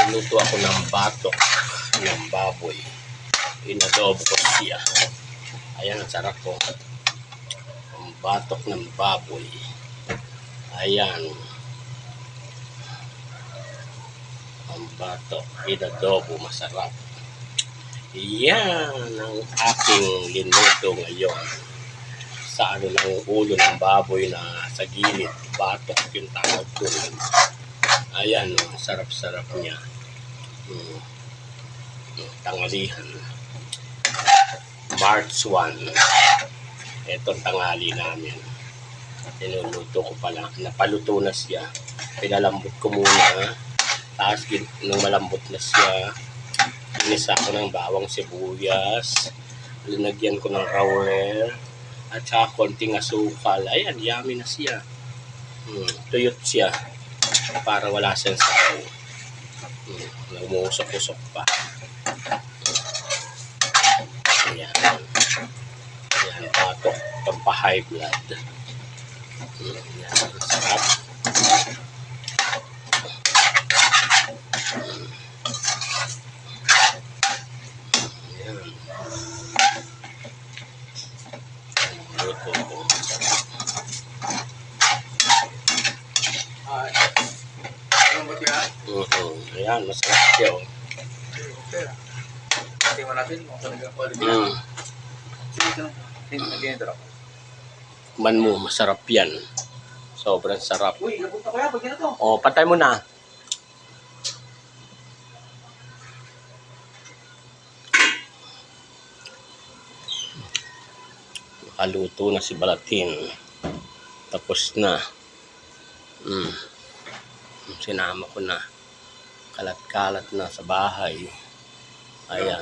Luto ako ng batok ng baboy. Inadobo ko siya. Ayan, ang sarap po. Ang batok ng baboy. Ayan. Ang batok. Inadobo. Masarap. Yan ang aking linuto ngayon. Sa ano ng ulo ng baboy na sa gilid. Batok yung tawag ko. Ayan, sarap-sarap niya. Tanghalihan. March 1. Itong tanghali namin. Niluluto ko pala. Napaluto na siya. Pinalambot ko muna. Tapos nung malambot na siya, inisa ko ng bawang sibuyas. Linagyan ko ng laurel. At saka konting asukal. Ayan, yummy na siya. Tuyot siya. Para wala siyang sabaw. Umuusok-usok pa. Ayan. Ayan, batok. Pampa-high blood. Ayan, sarap. Ayan. Luto ko. Ayan, masarap siya. Tingnan natin kung talaga quality. Man mo, masarap yan. Sobrang sarap. Uy, napunta ko yan. Pag to. O, patay mo na. Nakaluto na si Balatin. Tapos na. Sinama ko na. Kalat-kalat na sa bahay. Ayan.